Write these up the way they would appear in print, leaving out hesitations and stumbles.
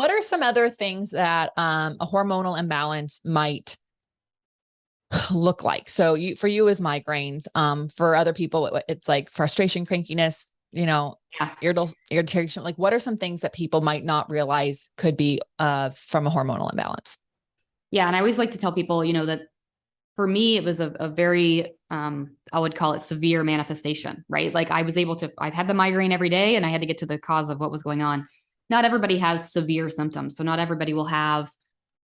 What are some other things that a hormonal imbalance might look like? So for you is migraines. For other people, it's like frustration, crankiness, Yeah. irritation. Like, what are some things that people might not realize could be from a hormonal imbalance? Yeah. And I always like to tell people, that for me, it was a very, I would call it severe manifestation, right? Like I've had the migraine every day and I had to get to the cause of what was going on. Not everybody has severe symptoms. So not everybody will have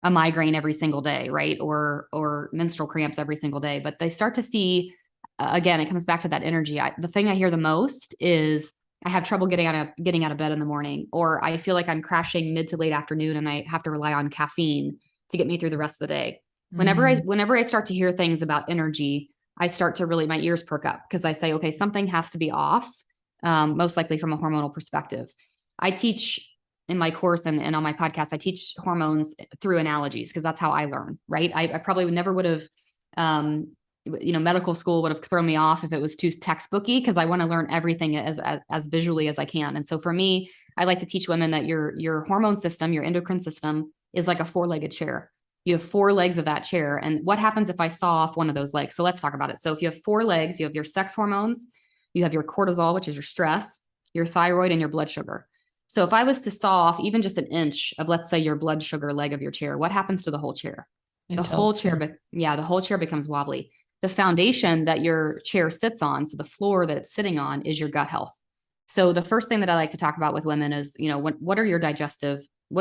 a migraine every single day, right? Or menstrual cramps every single day, but they start to see, again, it comes back to that energy. The thing I hear the most is I have trouble getting out of bed in the morning, or I feel like I'm crashing mid to late afternoon and I have to rely on caffeine to get me through the rest of the day. Mm. Whenever I start to hear things about energy, I start to really, my ears perk up because I say, okay, something has to be off, most likely from a hormonal perspective. I teach in my course and on my podcast, I teach hormones through analogies because that's how I learn, right? I probably never would have, medical school would have thrown me off if it was too textbooky because I want to learn everything as visually as I can. And so for me, I like to teach women that your hormone system, your endocrine system, is like a four-legged chair. You have four legs of that chair. And what happens if I saw off one of those legs? So let's talk about it. So if you have four legs, you have your sex hormones, you have your cortisol, which is your stress, your thyroid, and your blood sugar. So if I was to saw off even just an inch of, let's say, your blood sugar leg of your chair, what happens to the whole chair? It The whole tilts. chair, the whole chair becomes wobbly. The foundation that your chair sits on, so the floor that it's sitting on, is your gut health. So the first thing that I like to talk about with women is, what's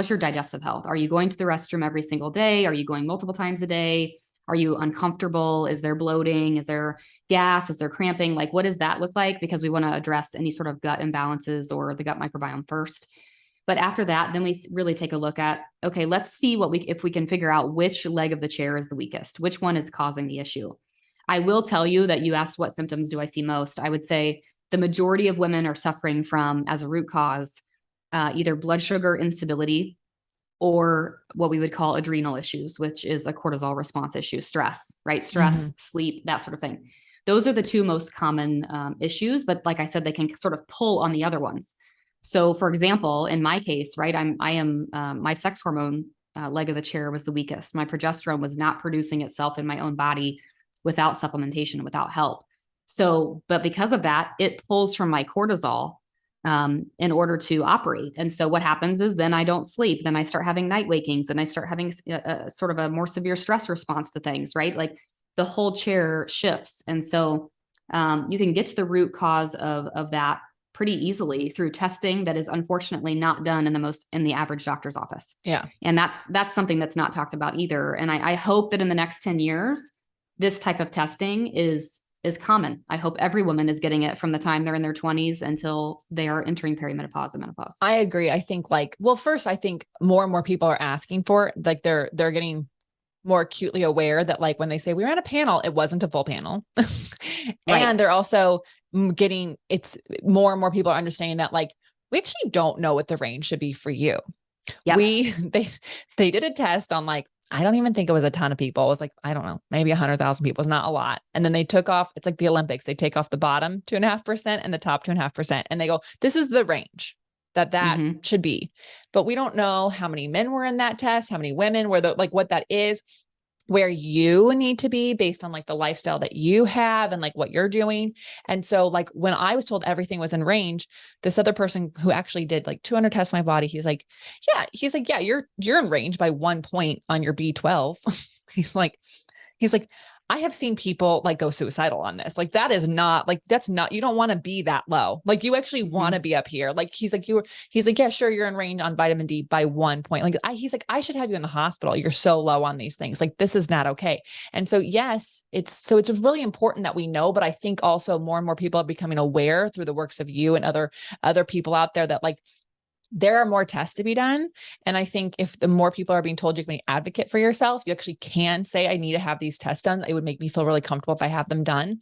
your digestive health? Are you going to the restroom every single day? Are you going multiple times a day? Are you uncomfortable? Is there bloating? Is there gas? Is there cramping? Like, what does that look like? Because we want to address any sort of gut imbalances or the gut microbiome first. But after that, then we really take a look at, okay, let's see if we can figure out which leg of the chair is the weakest, which one is causing the issue. I will tell you that you asked what symptoms do I see most. I would say the majority of women are suffering from, as a root cause, either blood sugar instability or what we would call adrenal issues, which is a cortisol response issue, stress, right? Mm-hmm. Stress, sleep, that sort of thing. Those are the two most common issues. But like I said, they can sort of pull on the other ones. So, for example, in my case, right, my sex hormone leg of the chair was the weakest. My progesterone was not producing itself in my own body without supplementation, without help. So, but because of that, it pulls from my cortisol in order to operate. And so what happens is then I don't sleep. Then I start having night wakings and I start having a sort of a more severe stress response to things, right? Like the whole chair shifts. And so you can get to the root cause of that pretty easily through testing that is unfortunately not done in the average doctor's office. Yeah. And that's something that's not talked about either. And I hope that in the next 10 years, this type of testing is common. I hope every woman is getting it from the time they're in their 20s until they are entering perimenopause and menopause. I agree. I think first, I think more and more people are asking for it. Like they're getting more acutely aware that like when they say we ran a panel, it wasn't a full panel. Right. And they're also it's more and more people are understanding that like, we actually don't know what the range should be for you. Yep. They did a test on like, I don't even think it was a ton of people. It was like, I don't know, maybe 100,000 people. It's not a lot. And then they took off, it's like the Olympics. They take off the bottom 2.5% and the top 2.5%. And they go, this is the range that Mm-hmm. should be. But we don't know how many men were in that test, how many women were like what that is, where you need to be based on like the lifestyle that you have and like what you're doing. And so like when I was told everything was in range, this other person who actually did like 200 tests in my body, yeah, you're in range by 1 point on your B12. he's like, he's like, I have seen people like go suicidal on this. Like that's not, you don't want to be that low. Like you actually want Mm-hmm. to be up here. Like he's like, yeah, sure. You're in range on vitamin D by 1 point. Like he's like, I should have you in the hospital. You're so low on these things. Like this is not okay. And so, yes, it's really important that we know, but I think also more and more people are becoming aware through the works of you and other people out there that like, there are more tests to be done. And I think if the more people are being told you can be an advocate for yourself, you actually can say, I need to have these tests done. It would make me feel really comfortable if I have them done.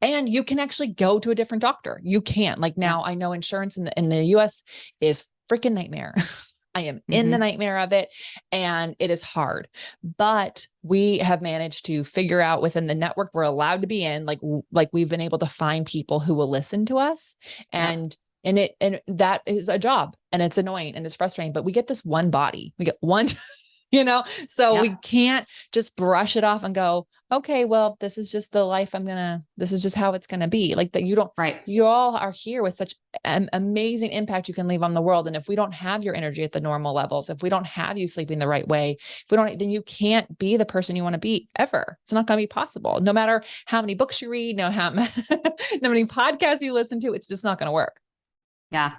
And you can actually go to a different doctor. You can. Like Yeah. now I know insurance in the US is freaking nightmare. I am in the Mm-hmm. nightmare of it and it is hard, but we have managed to figure out within the network we're allowed to be in, like we've been able to find people who will listen to us Yep. and and that is a job, and it's annoying and it's frustrating, but we get this one body, we get one, so we can't just brush it off and go, okay, well, this is just the life this is just how it's going to be. Like that. You all are here with such an amazing impact you can leave on the world. And if we don't have your energy at the normal levels, if we don't have you sleeping the right way, then you can't be the person you want to be ever. It's not going to be possible. No matter how many books you read, how many podcasts you listen to, it's just not going to work. Yeah.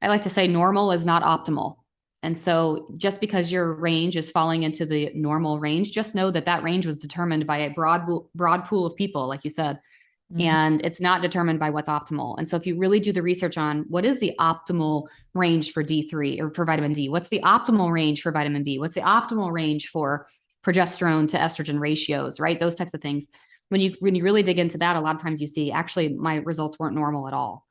I like to say normal is not optimal. And so just because your range is falling into the normal range, just know that range was determined by a broad pool of people, like you said, and it's not determined by what's optimal. And so if you really do the research on what is the optimal range for D3 or for vitamin D, what's the optimal range for vitamin B, what's the optimal range for progesterone to estrogen ratios, right? Those types of things. When you really dig into that, a lot of times you see actually my results weren't normal at all.